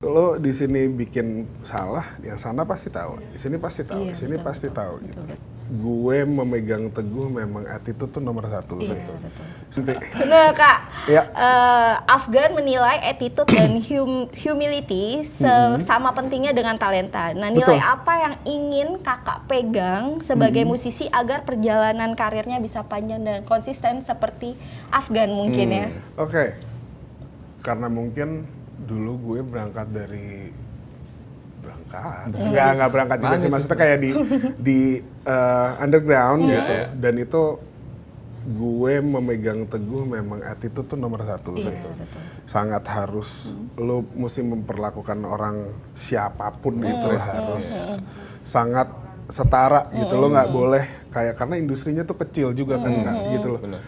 Lo di sini bikin salah, yang sana pasti tahu, di sini pasti tahu, Iya, di sini betul, pasti betul, tahu betul, gitu. betul. Gue memegang teguh memang attitude tuh nomor satu. Iya, gitu. betul. Sampai Bener Kak, Ya. Afgan menilai attitude dan humility sama pentingnya dengan talenta. Nah, nilai Betul. apa yang ingin Kakak pegang sebagai musisi agar perjalanan karirnya bisa panjang dan konsisten seperti Afgan mungkin ya? Oke, karena mungkin dulu gue berangkat nggak berangkat juga sih, maksudnya kayak di underground gitu, dan itu gue memegang teguh memang attitude tuh nomor satu. Iya, gitu. betul. Sangat harus, lo mesti memperlakukan orang siapapun gitu, harus sangat setara gitu, lo nggak boleh kayak, karena industrinya tuh kecil juga kan, Kak, gitu loh. Benar.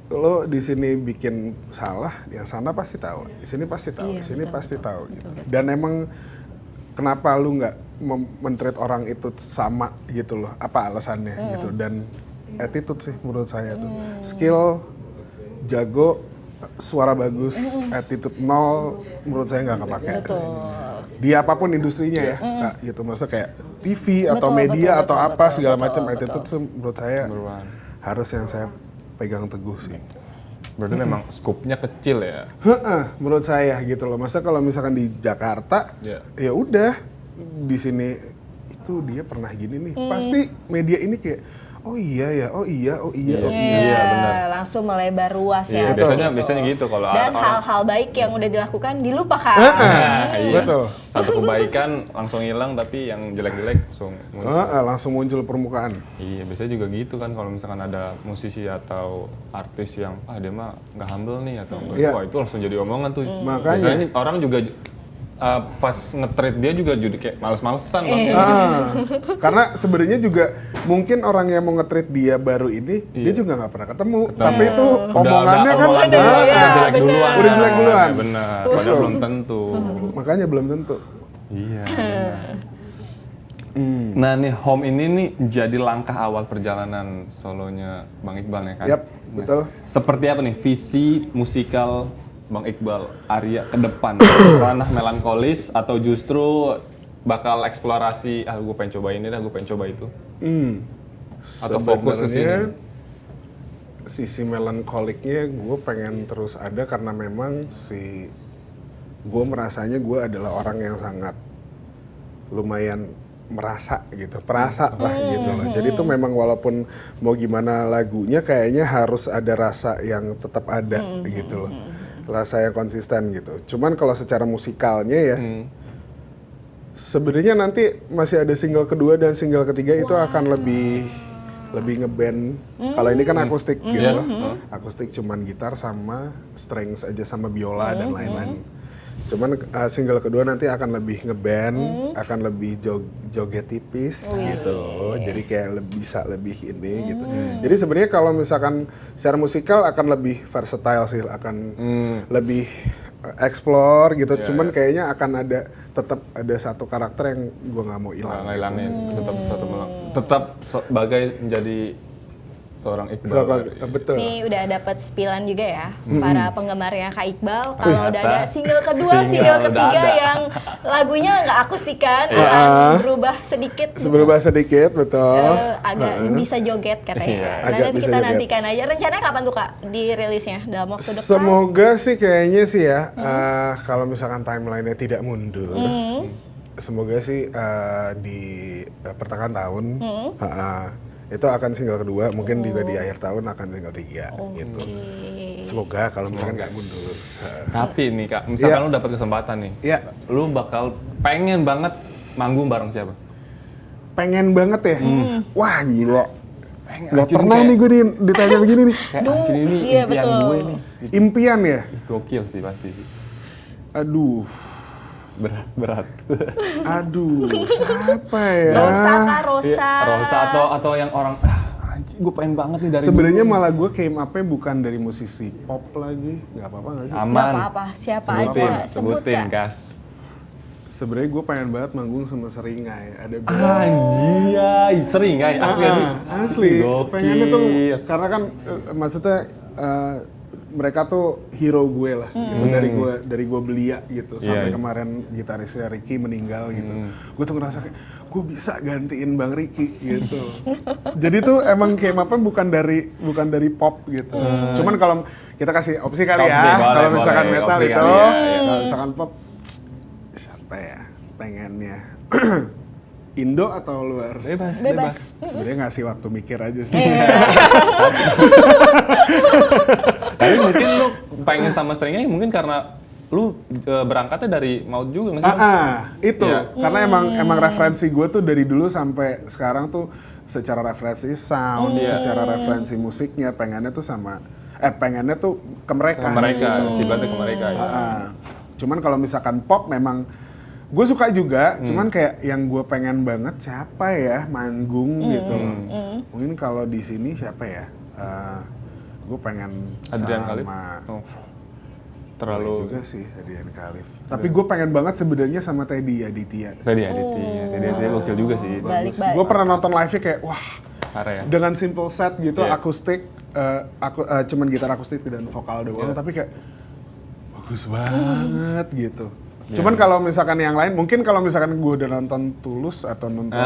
Lo di sini bikin salah, yang sana pasti tahu, di sini pasti tahu, Iya, di sini betul, pasti betul, tahu betul, gitu. betul. Dan emang kenapa lu nggak men-treat orang itu sama gitu loh? Apa alasannya gitu? Dan attitude sih menurut saya tuh. Skill jago, suara bagus, attitude nol, menurut saya nggak kepake. Betul. Di apapun industrinya ya, Kak, gitu. Maksudnya kayak TV atau Betul, media betul, atau betul, apa betul, segala betul, macam, betul. attitude tuh menurut saya Number one. harus yang saya pegang teguh sih. Berarti memang skupnya kecil ya. Heeh, menurut saya gitu loh. Masa kalau misalkan di Jakarta, Iya. ya udah di sini itu dia pernah gini nih. Pasti media ini kayak, oh iya ya, oh iya, oh iya, oh iya. Iya, benar. Langsung melebar ruas Iya, ya. biasanya gitu kalau Dan orang. hal-hal baik yang udah dilakukan dilupakan. Nah, iya. Betul. Satu kebaikan langsung hilang, tapi yang jelek-jelek langsung muncul. Langsung muncul permukaan. Iya, biasanya juga gitu kan kalau misalkan ada musisi atau artis yang dia mah nggak humble nih atau enggak, Iya. wah itu langsung jadi omongan tuh. Makanya. Biasanya nih orang juga pas nge-treat dia juga jadi kayak males-malesan Bang. Karena sebenarnya juga mungkin orang yang mau nge-treat dia baru ini, dia juga nggak pernah ketemu. Tapi itu omongannya kan omongan dia udah jelek bener. duluan. Udah jelek duluan. Bener, padahal belum tentu. makanya belum tentu. Iya. Nah nih Home ini nih jadi langkah awal perjalanan solonya Bang Iqbal ya kan? Yap, betul. Seperti apa nih visi musikal Bang Iqbal Arya ke depan? Ranah melankolis atau justru bakal eksplorasi, gue pengen coba ini dah, gue pengen coba itu? Atau fokus ke Sebenarnya sini? sisi melankoliknya gue pengen terus ada karena memang gue merasanya gue adalah orang yang sangat lumayan merasa gitu, perasa lah gitu loh. Jadi itu memang walaupun mau gimana lagunya kayaknya harus ada rasa yang tetap ada gitu loh. Rasa yang konsisten gitu. Cuman kalau secara musikalnya ya, sebenarnya nanti masih ada single kedua dan single ketiga itu akan lebih ngeband. Kalau ini kan akustik gitu loh. Akustik cuman gitar sama strings aja sama biola dan lain-lain. Cuman single kedua nanti akan lebih ngeband, akan lebih joget tipis gitu. Jadi kayak bisa lebih ini gitu. Jadi sebenarnya kalau misalkan secara musikal akan lebih versatile sih, akan lebih explore gitu. Cuman kayaknya akan tetap ada satu karakter yang gue nggak mau hilang. Nggak hilangin, tetap sebagai menjadi seorang Iqbal. Betul. Nih udah dapat spilan juga ya para penggemarnya Kak Iqbal. Kalau udah ada Ternyata. single kedua, single ketiga yang lagunya nggak akustikan, akan berubah sedikit, Berubah sedikit, betul. agak bisa joget katanya. Iya, Nah, agak nanti bisa kita joget. nantikan aja. Rencananya kapan tuh Kak dirilisnya? Dalam waktu dekat? Semoga sih kayaknya sih ya, kalau misalkan timeline-nya tidak mundur, semoga sih di pertengahan tahun itu akan single kedua, mungkin juga di akhir tahun akan single 3 gitu. Semoga kalau misalkan nggak mundur. Tapi nih Kak, misalkan lu dapat kesempatan nih, Iya. lu bakal pengen banget manggung bareng siapa? Pengen banget ya? Wah gila. Nggak anjir, pernah kayak- nih gue ditanya begini nih. Kayak sini ini iya, impian betul. gue nih. Impian ya? Ih, gokil sih pasti. Aduh. Berat. Aduh, siapa ya? Rosa Kak, Rosa. Rosa atau yang orang anjing gue pengen banget nih dari Sebenarnya dulu. malah gue came up-nya bukan dari musisi pop lagi, nggak apa-apa nggak sih? Nggak Aman. apa-apa, siapa Sebutin, aja. Sebut sebutin Kak. Gas. Sebenarnya gue pengen banget manggung sama Seringai, ada band. Anjay, sering asli gak sih? Asli, Gokil. pengennya tuh karena kan maksudnya mereka tuh hero gue lah gitu, dari gue belia gitu sampai kemarin gitarisnya Ricky meninggal gitu. Gue tuh ngerasa kayak gue bisa gantiin Bang Ricky gitu. Jadi tuh emang K-pop bukan dari pop gitu. Cuman kalau kita kasih opsi kali Opsi, ya, boleh, kalau misalkan boleh. metal Opsi itu, kali ya, kalau misalkan pop siapa ya pengennya? Indo atau luar? Bebas. Sebenarnya ngasih waktu mikir aja sih. Tapi mungkin lu pengen sama stringnya mungkin karena lu berangkatnya dari Maut juga nggak sih? Itu Iya. karena emang referensi gue tuh dari dulu sampai sekarang tuh secara referensi sound, secara referensi musiknya pengennya tuh ke mereka. Ke mereka, kiblatnya ke mereka ya. Cuman kalau misalkan pop memang gue suka juga, cuman kayak yang gue pengen banget siapa ya manggung gitu loh. Mungkin kalau di sini siapa ya? Gue pengen Adrian sama Khalif? Oh. Terlalu boleh juga sih Adrian Khalif. Tapi gue pengen banget sebenarnya sama Teddy Aditya. Teddy Aditya gokil juga sih itu. Balik. Gue pernah nonton live-nya kayak wah, Parah ya. dengan simple set gitu, Iya. akustik, cuman gitar akustik dan vokal doang, tapi kayak bagus banget gitu. Cuman kalau misalkan yang lain, mungkin kalau misalkan gue udah nonton Tulus atau nonton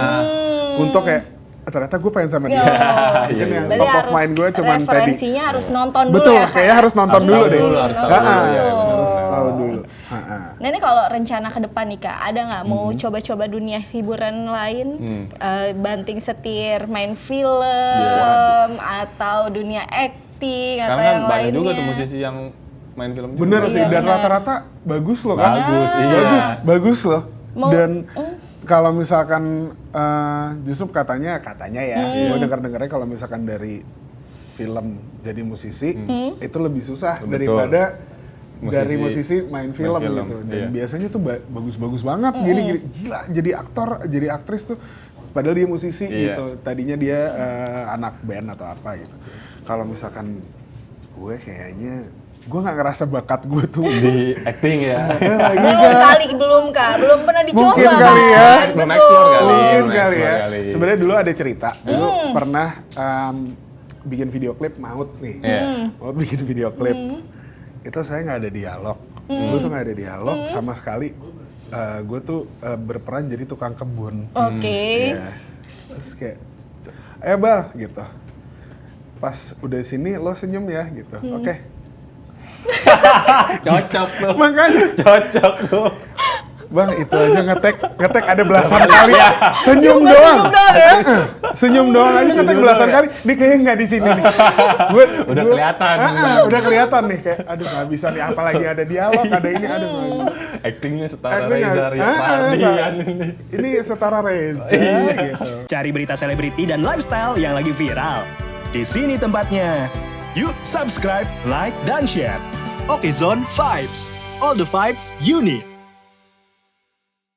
Kunto kayak ternyata gue pengen sama dia. Mungkin yang Berarti top of harus mind gue cuman Teddy. referensinya harus nonton dulu Betul, ya. Kak, kayaknya ya? harus nonton dulu deh. Harus tahu dulu, Harus tahu dulu. Nah ini kalau rencana ke depan nih Kak, ada nggak mau coba-coba dunia hiburan lain? Banting setir, main film, atau dunia acting, atau Sekarang kan yang banyak lainnya? juga tuh musisi yang main film juga. Bener sih, Iya, dan bener. rata-rata bagus loh kan? Bagus, iya. Bagus loh. Mau- Dan kalau misalkan justru katanya ya, gue dengar-dengarnya kalau misalkan dari film jadi musisi itu lebih susah Betul. daripada Musisi dari musisi main film film, gitu. Dan iya. biasanya tuh bagus-bagus banget. Jadi gila, jadi aktor, jadi aktris tuh. Padahal dia musisi Iya. gitu. Tadinya dia anak band atau apa gitu. Kalau misalkan gue kayaknya gue nggak ngerasa bakat gue tuh Di acting ya. Belum Kak, belum pernah dicoba. Mungkin kali ya. kan? Belum Betul. explore kali. Mungkin Belum kali ya. explore kali. Sebenarnya dulu ada cerita. Dulu pernah bikin video klip Maut nih. Iya. Maut bikin video klip. Itu saya nggak ada dialog. Gue tuh nggak ada dialog sama sekali. Gue tuh berperan jadi tukang kebun. Oke. Ya. Terus kayak, ayo Bal gitu. Pas udah sini lo senyum ya gitu. Oke. Cocok tuh. Makanya Cocok tuh. Bang, itu aja ngetek ada belasan kali ya. Senyum doang. Senyum doang aja ngetek belasan kali. Ini kayaknya nggak di sini nih. Udah kelihatan. Udah kelihatan nih kayak aduh nggak bisa nih, apalagi ada dialog, ada ini, aduh nggak bisa. Actingnya setara Acting Reza nggak- Ria Mardian ini. Ini setara Reza gitu. Cari berita selebriti dan lifestyle yang lagi viral. Di sini tempatnya. Yuk subscribe, like, dan share. Oke Zone Vibes. All the vibes you need.